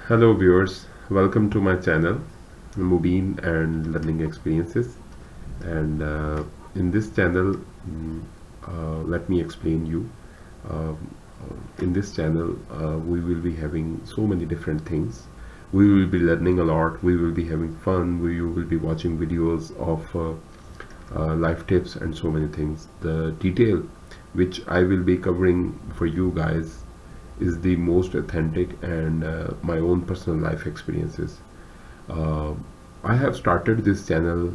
Hello viewers, welcome to my channel Mubeen and Learning Experiences. And in this channel, let me explain you. Uh, in this channel, we will be having so many different things. We will be learning a lot. We will be having fun. We will be watching videos of life tips and so many things. The detail which I will be covering for you guys is the most authentic and my own personal life experiences. Uh, I have started this channel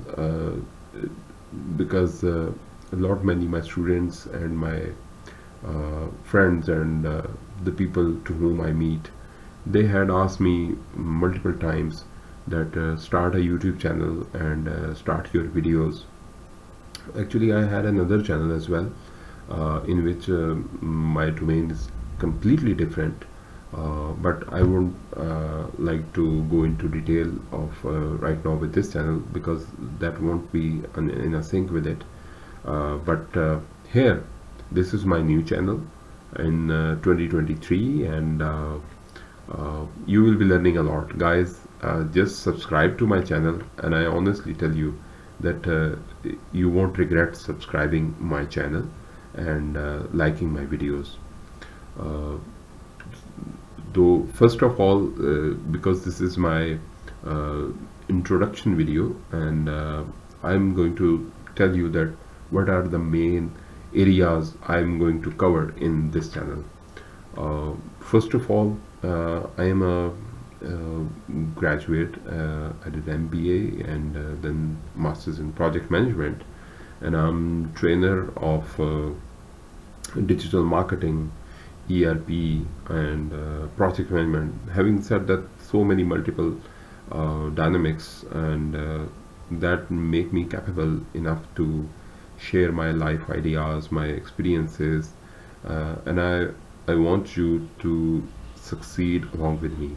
because a lot many my students and my friends and the people to whom I meet, they had asked me multiple times that start a YouTube channel and start your videos. Actually, I had another channel as well, in which my domain is completely different. But I won't like to go into detail of right now with this channel because that won't be in a sync with it. But here, this is my new channel in 2023, and you will be learning a lot, guys. Just subscribe to my channel, and I honestly tell you that you won't regret subscribing my channel and liking my videos. Uh, though first of all, because this is my uh, introduction video, and I'm going to tell you that what are the main areas I'm going to cover in this channel. First of all, I am a graduate. I did MBA and then Masters in Project Management, and I'm trainer of digital marketing, ERP, and project management. Having said that, so many multiple dynamics and that make me capable enough to share my life ideas, my experiences, and I want you to succeed along with me.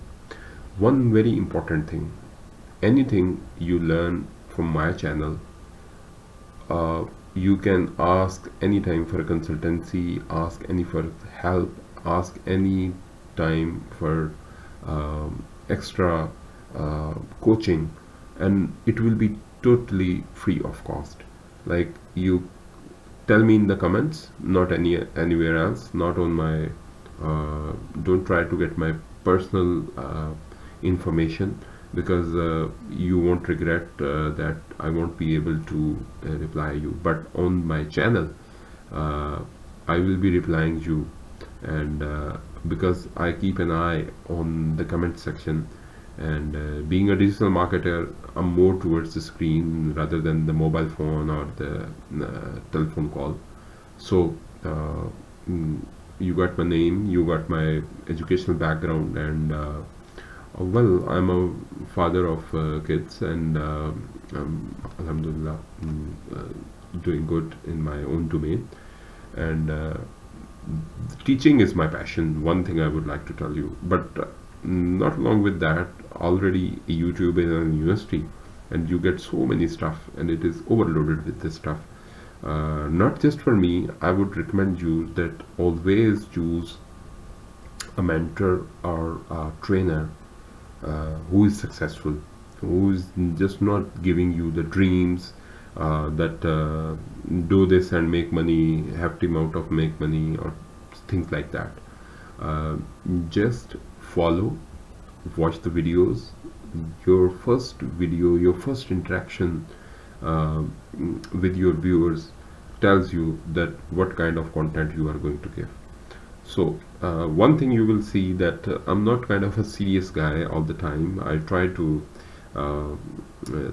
One very important thing: anything you learn from my channel, uh, you can ask anytime for a consultancy, ask any for help, ask any time for extra coaching, and it will be totally free of cost. Like, you tell me in the comments, not anywhere else, not on my don't try to get my personal information, because you won't regret that I won't be able to reply you. But on my channel, uh, I will be replying you, and because I keep an eye on the comment section, and being a digital marketer, I'm more towards the screen rather than the mobile phone or the telephone call. So mm, you got my name, you got my educational background, and well, I'm a father of kids, and alhamdulillah, doing good in my own domain. And teaching is my passion, one thing I would like to tell you. But not along with that, already YouTube is a university, and you get so many stuff, and it is overloaded with this stuff. Not just for me, I would recommend you that always choose a mentor or a trainer who is successful, who is just not giving you the dreams that do this and make money, hefty amount of make money, or things like that. Uh, just follow, watch the videos. Your first video, your first interaction uh, with your viewers tells you that what kind of content you are going to give. So one thing you will see that I'm not kind of a serious guy all the time. I try to uh, uh,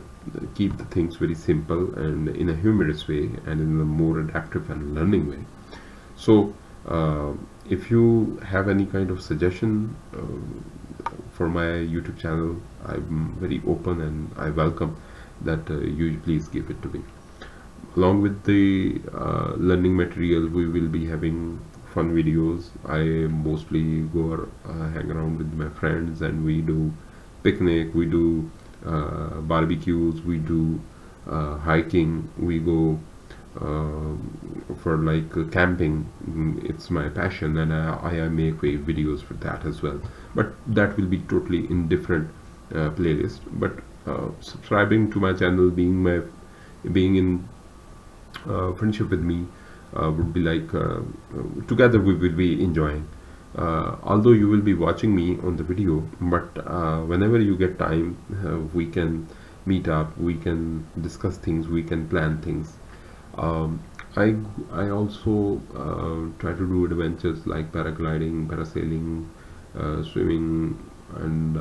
keep the things very simple and in a humorous way and in a more adaptive and learning way. So if you have any kind of suggestion for my YouTube channel, I'm very open and I welcome that you please give it to me. Along with the learning material, we will be having fun videos. I mostly go hang around with my friends, and we do picnic, we do barbecues, we do hiking, we go for like camping. It's my passion, and I make videos for that as well. but that will be totally in different playlist. But subscribing to my channel, being in friendship with me, would be like together we will be enjoying. Although you will be watching me on the video, but whenever you get time, we can meet up, we can discuss things, we can plan things. um, I also try to do adventures like paragliding, parasailing, swimming, and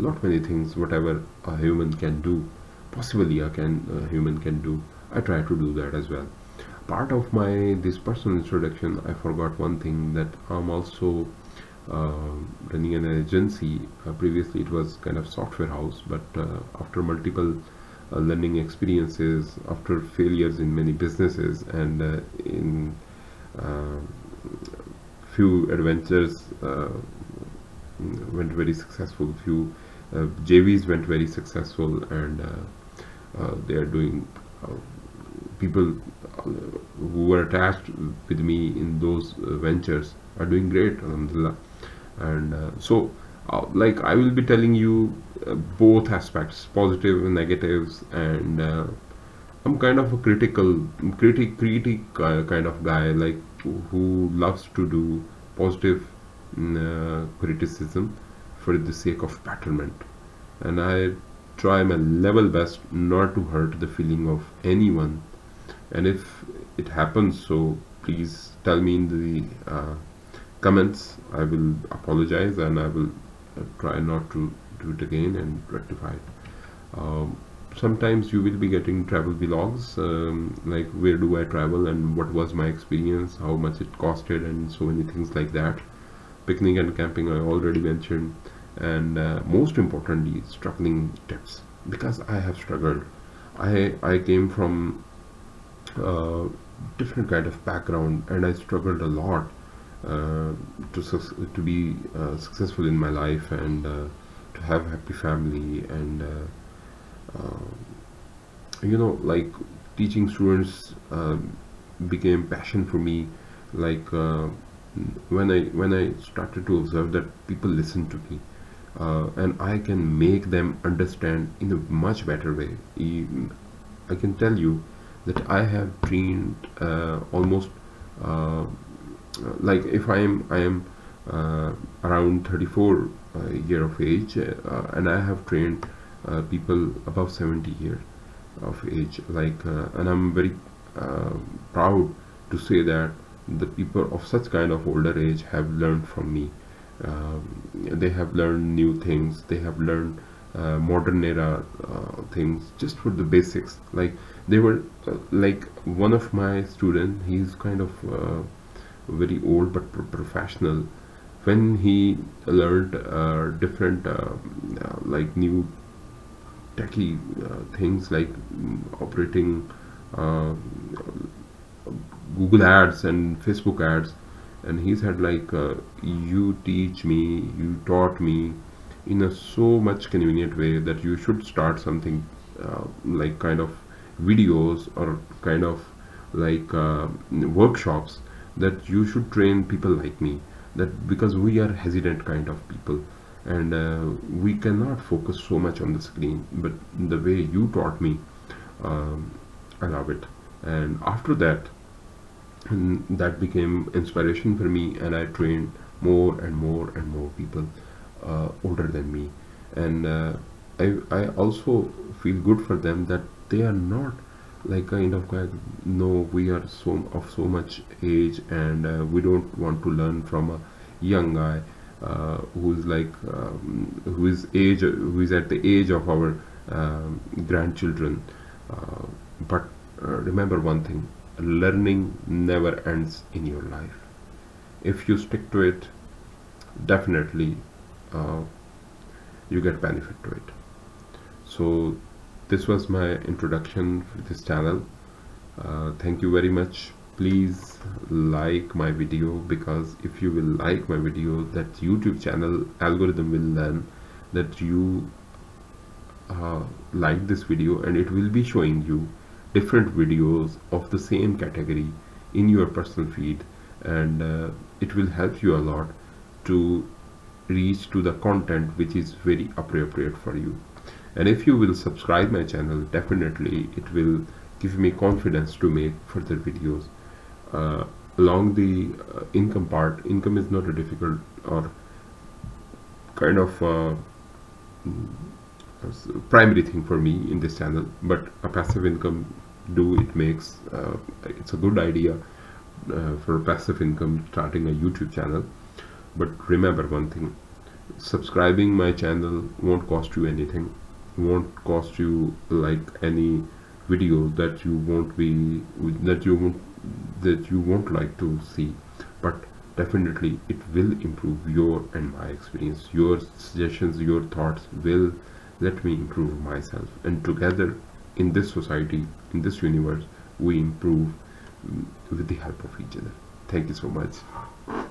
lot many things. Whatever a human can do, possibly a human can do, I try to do that as well. Part of my this personal introduction, I forgot one thing, that I'm also uh, running an agency. Previously, it was kind of software house, but after multiple learning experiences, after failures in many businesses, and in uh, few adventures went very successful, few JVs went very successful, and they are doing people who were attached with me in those ventures are doing great, alhamdulillah. And like I will be telling you both aspects, positive and negatives, and I'm kind of a critic kind of guy, like who loves to do positive criticism for the sake of betterment, and I try my level best not to hurt the feeling of anyone. And if it happens, so please tell me in the comments. I will apologize, and I will try not to do it again and rectify it. Sometimes you will be getting travel vlogs, like where do I travel and what was my experience, how much it costed, and so many things like that. Picnic and camping I already mentioned, and most importantly, struggling tips, because I have struggled. I came from uh, different kind of background, and I struggled a lot to be successful in my life, and to have happy family, and like teaching students became passion for me. Like when I started to observe that people listen to me, and I can make them understand in a much better way. I can tell you that I have trained almost like if I am around 34 year of age, and I have trained people above 70 years of age, like and I'm very uh, proud to say that the people of such kind of older age have learned from me. They have learned new things, they have learned modern era things just for the basics. Like they were like one of my student, he's kind of very old but professional. When he learned different like new techie things, like operating uh, Google ads and Facebook ads, and he said like you teach me, you taught me in a so much convenient way that you should start something like kind of videos, or kind of like workshops, that you should train people like me, that because we are hesitant kind of people, and we cannot focus so much on the screen, but the way you taught me, um, I love it. And after that, that became inspiration for me, and I trained more and more and more people older than me. And I also feel good for them, that they are not like kind of guy, no, we are so much age, and we don't want to learn from a young guy who's like who is at the age of our grandchildren. uh, but remember one thing, learning never ends in your life. If you stick to it, definitely uh, you get benefit to it. So this was my introduction for this channel. Thank you very much. Please like my video, because if you will like my video, that YouTube channel algorithm will learn that you like this video, and it will be showing you different videos of the same category in your personal feed, and it will help you a lot to reach to the content which is very appropriate for you. And if you will subscribe my channel, definitely it will give me confidence to make further videos. uh, Along the income part, income is not a difficult or kind of primary thing for me in this channel, but a passive income, do it makes it's a good idea for passive income starting a YouTube channel. But remember one thing: subscribing my channel won't cost you anything, won't cost you like any video that you won't be that you won't that you won't like to see, but definitely it will improve your and my experience. Your suggestions, your thoughts will let me improve myself, and together in this society, in this universe, we improve with the help of each other. Thank you so much.